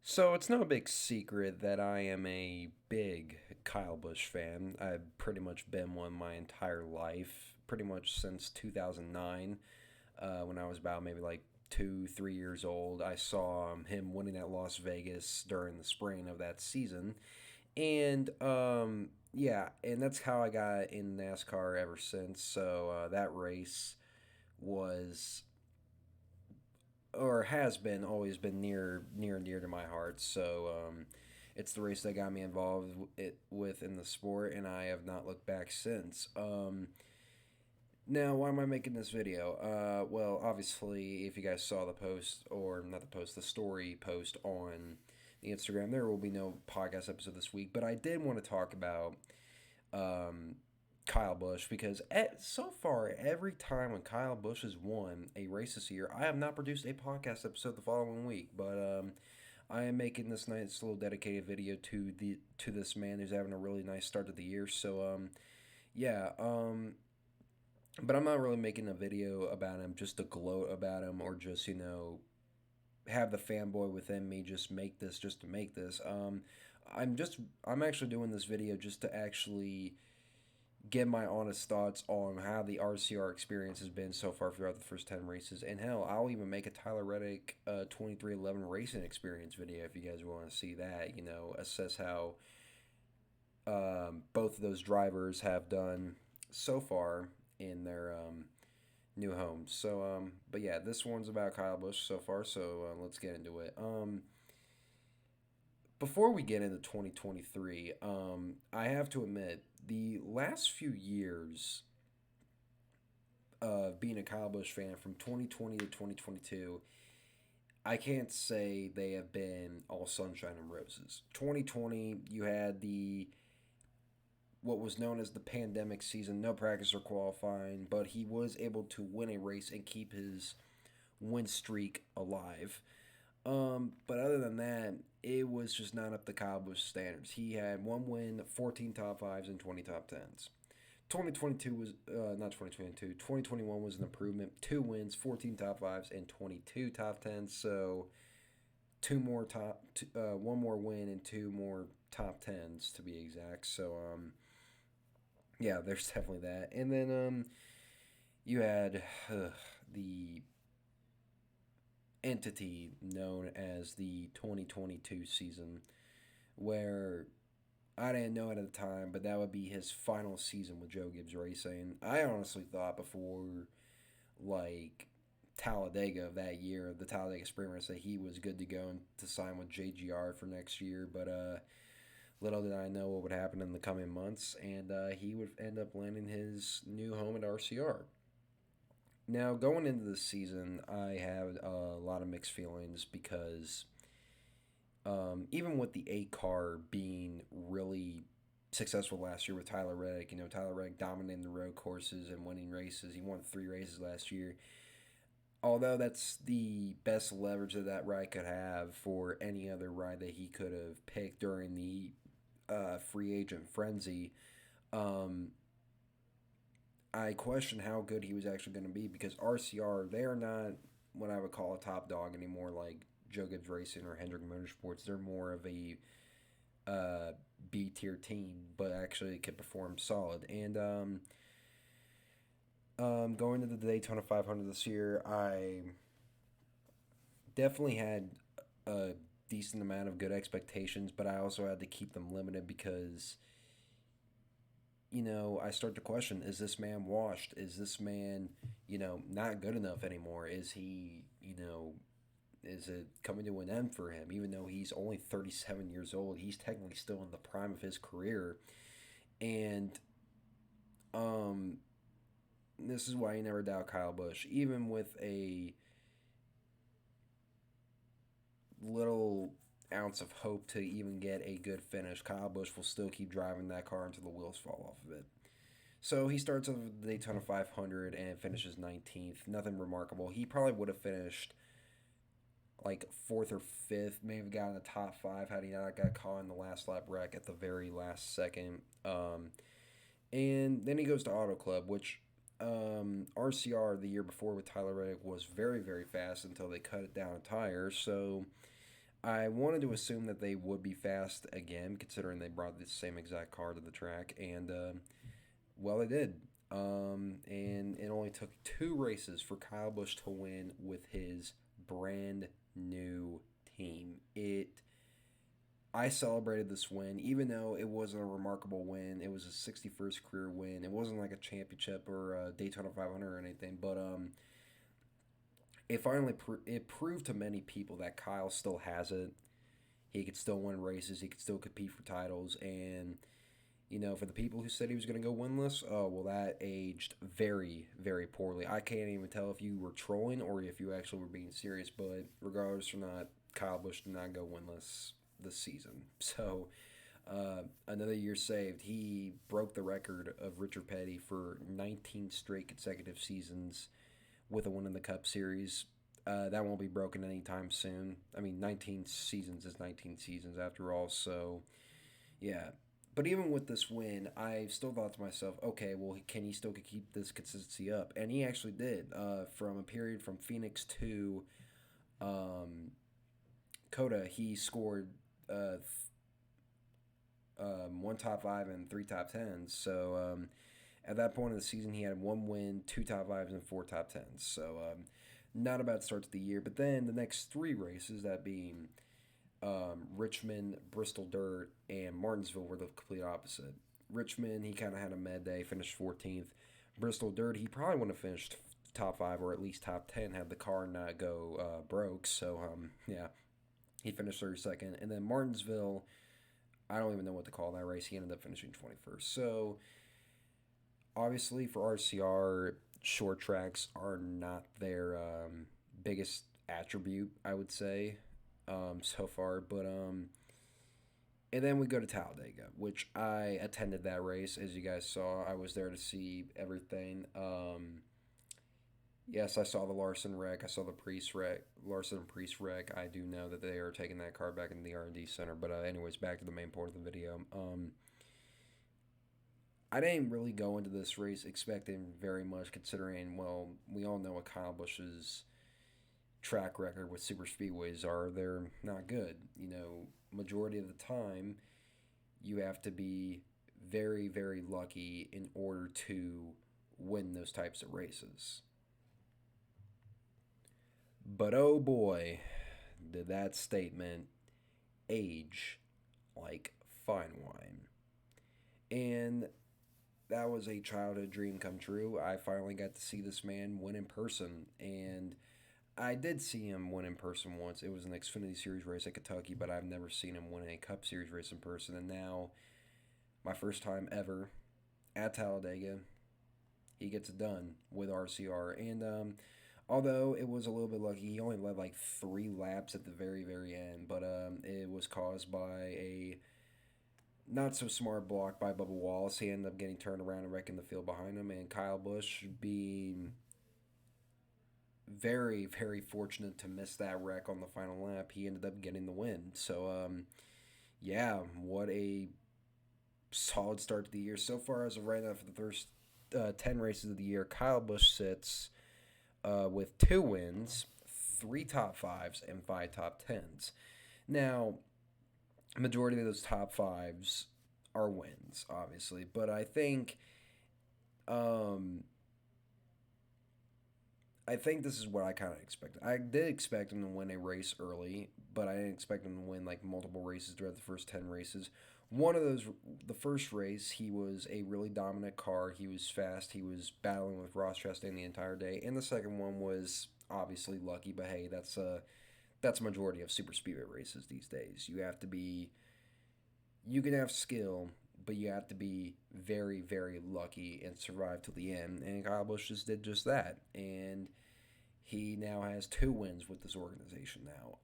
So it's no big secret that I am a big Kyle Busch fan. I've pretty much been one my entire life, pretty much since 2009, when I was about maybe like 3 years old. I saw him winning at Las Vegas during the spring of that season, and yeah, and that's how I got in NASCAR ever since. So that race was or has been always been near and dear to my heart. So it's the race that got me involved with in the sport, and I have not looked back since. Now, why am I making this video? Well, obviously, if you guys saw the post, or not the post, the story post on the Instagram, there will be no podcast episode this week. But I did want to talk about um, Kyle Busch because so far, every time when Kyle Busch has won a race this year, I have not produced a podcast episode the following week. But I am making this nice little dedicated video to this man who's having a really nice start to the year. So yeah, but I'm not really making a video about him just to gloat about him or just have the fanboy within me just make this just to make this. I'm actually doing this video just to actually give my honest thoughts on how the RCR experience has been so far throughout the first 10 races. And hell, I'll even make a Tyler Reddick 2311 racing experience video if you guys want to see that. Assess how both of those drivers have done so far in their new homes. So, but yeah, this one's about Kyle Busch so far. So let's get into it. Before we get into 2023, I have to admit the last few years of being a Kyle Busch fan from 2020 to 2022, I can't say they have been all sunshine and roses. 2020, you had the what was known as the pandemic season, no practice or qualifying, but he was able to win a race and keep his win streak alive. But other than that, it was just not up to Kyle Busch standards. He had one win, 14 top fives, and 20 top tens. 2022 was not 2022. 2021 was an improvement. 2 wins, 14 top fives, and 22 top tens. So one more win and two more top tens to be exact. So yeah, there's definitely that. And then you had the entity known as the 2022 season, where I didn't know it at the time, but that would be his final season with Joe Gibbs Racing. I honestly thought before, like, Talladega of that year, the Talladega Spring Race, that he was good to go and to sign with JGR for next year. But little did I know what would happen in the coming months, and he would end up landing his new home at RCR. Now, going into this season, I had a lot of mixed feelings because even with the A car being really successful last year with Tyler Reddick, Tyler Reddick dominating the road courses and winning races. He won 3 races last year. Although that's the best leverage that ride could have for any other ride that he could have picked during the free agent frenzy, um, I question how good he was actually going to be because RCR, they are not what I would call a top dog anymore, like Joe Gibbs Racing or Hendrick Motorsports. They're more of a B tier team, but actually could perform solid. And going to the Daytona 500 this year, I definitely had a decent amount of good expectations, but I also had to keep them limited because I start to question, is this man washed? Is this man, not good enough anymore? Is he, is it coming to an end for him? Even though he's only 37 years old, he's technically still in the prime of his career. And this is why you never doubt Kyle Busch. Even with a little ounce of hope to even get a good finish, Kyle Busch will still keep driving that car until the wheels fall off of it. So he starts off the Daytona 500 and finishes 19th. Nothing remarkable. He probably would have finished like fourth or fifth, maybe got in the top five had he not got caught in the last lap wreck at the very last second. And then he goes to Auto Club, which RCR the year before with Tyler Reddick was very, very fast until they cut it down a tire. So I wanted to assume that they would be fast again, considering they brought the same exact car to the track, and well, they did. And it only took two races for Kyle Busch to win with his brand new team. I celebrated this win, even though it wasn't a remarkable win. It was a 61st career win. It wasn't like a championship or a Daytona 500 or anything, but it finally it proved to many people that Kyle still has it. He could still win races. He could still compete for titles. And for the people who said he was going to go winless, oh well, that aged very, very poorly. I can't even tell if you were trolling or if you actually were being serious. But regardless or not, Kyle Busch did not go winless this season. So another year saved. He broke the record of Richard Petty for 19 straight consecutive seasons with a win in the Cup Series. That won't be broken anytime soon. I mean, 19 seasons is 19 seasons after all. So, yeah. But even with this win, I still thought to myself, okay, well, can he still keep this consistency up? And he actually did. From a period from Phoenix to um, Coda, he scored one top five and three top tens. So at that point in the season, he had one win, two top fives, and four top tens. So not a bad start to the year. But then the next three races, that being Richmond, Bristol Dirt, and Martinsville, were the complete opposite. Richmond, he kind of had a mad day, finished 14th. Bristol Dirt, he probably would have finished top five or at least top 10 had the car not go broke. So yeah, he finished 32nd. And then Martinsville, I don't even know what to call that race. He ended up finishing 21st. So obviously for RCR, short tracks are not their biggest attribute, I would say, so far. But and then we go to Talladega, which I attended that race. As you guys saw, I was there to see everything. Yes, I saw the Larson wreck. I saw the Priest wreck, Larson and Priest wreck. I do know that they are taking that car back into the R&D center. But anyways, back to the main part of the video. I didn't really go into this race expecting very much, considering, well, we all know what Kyle Busch's track record with super speedways are. They're not good. Majority of the time, you have to be very, very lucky in order to win those types of races. But oh boy, did that statement age like fine wine. And that was a childhood dream come true. I finally got to see this man win in person, and I did see him win in person once. It was an Xfinity Series race at Kentucky, but I've never seen him win a Cup Series race in person. And now, my first time ever at Talladega, he gets it done with RCR. And although it was a little bit lucky, he only led like 3 laps at the very, very end, but it was caused by a not so smart block by Bubba Wallace. He ended up getting turned around and wrecking the field behind him, and Kyle Busch being very, very fortunate to miss that wreck on the final lap. He ended up getting the win. So, yeah, what a solid start to the year. So far, as of right now, for the first 10 races of the year, Kyle Busch sits with 2 wins, 3 top 5s, and 5 top 10s. Now, majority of those top 5s are wins, obviously, but um, I think this is what I kind of expected. I did expect him to win a race early, but I didn't expect him to win like multiple races throughout the first 10 races. One of those, the first race, he was a really dominant car. He was fast. He was battling with Ross Chastain the entire day. And the second one was obviously lucky, but hey, that's a majority of super speedway races these days. You can have skill, but you have to be very, very lucky and survive till the end. And Kyle Busch just did just that. And he now has 2 wins with this organization now.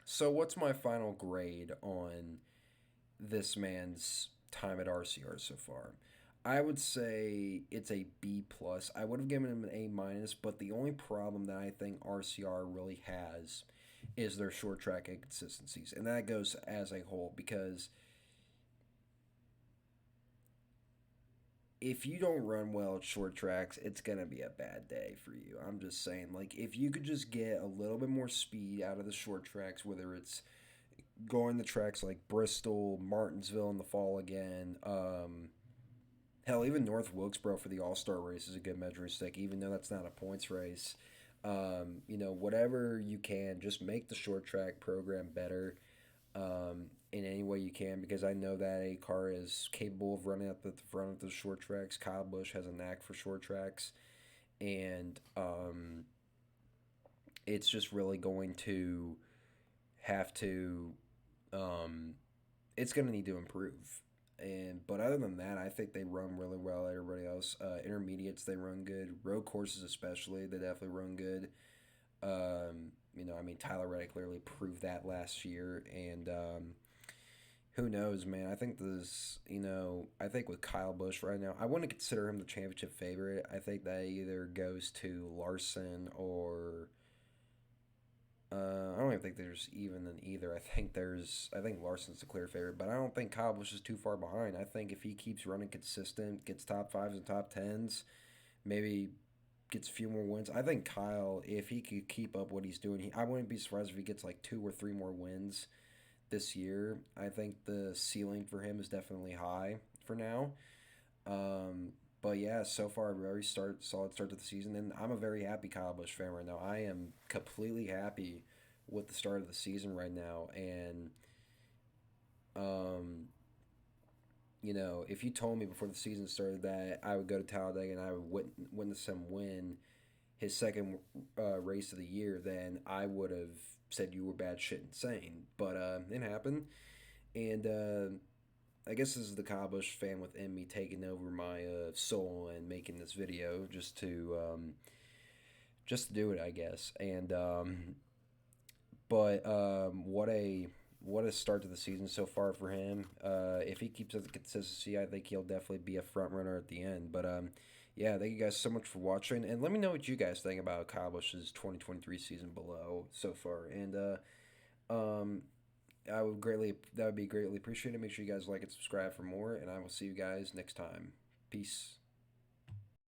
So what's my final grade on this man's time at RCR so far? I would say it's a B plus. I would have given him an A minus, but the only problem that I think RCR really has is their short track inconsistencies, and that goes as a whole because if you don't run well at short tracks, it's gonna be a bad day for you. I'm just saying, like, if you could just get a little bit more speed out of the short tracks, whether it's going to tracks like Bristol, Martinsville in the fall again, hell, even North Wilkesboro for the All Star race is a good measuring stick, even though that's not a points race. Whatever you can, just make the short track program better in any way you can because I know that a car is capable of running up at the front of the short tracks. Kyle Busch has a knack for short tracks, and it's just really going to have to. Um, it's going to need to improve. But other than that, I think they run really well. Everybody else, intermediates they run good. Road courses especially, they definitely run good. I mean Tyler Reddick clearly proved that last year, and who knows, man? I think I think with Kyle Busch right now, I wouldn't consider him the championship favorite. I think that either goes to Larson or I don't even think there's even an either. I think Larson's the clear favorite, but I don't think Kyle Busch is too far behind. I think if he keeps running consistent, gets top fives and top tens, maybe gets a few more wins. I think Kyle, if he could keep up what he's doing, I wouldn't be surprised if he gets like 2 or 3 more wins this year. I think the ceiling for him is definitely high for now. Um, but yeah, so far a very solid start to the season, and I'm a very happy Kyle Busch fan right now. I am completely happy with the start of the season right now, and um, if you told me before the season started that I would go to Talladega and I would witness him win his second race of the year, then I would have said you were bad shit insane. But it happened, and I guess this is the Kyle Busch fan within me taking over my soul and making this video just to do it, I guess. And but what a start to the season so far for him. If he keeps up the consistency, I think he'll definitely be a front runner at the end. But yeah, thank you guys so much for watching, and let me know what you guys think about Kyle Busch's 2023 season below so far. And um, that would be greatly appreciated. Make sure you guys like and subscribe for more, and I will see you guys next time. Peace.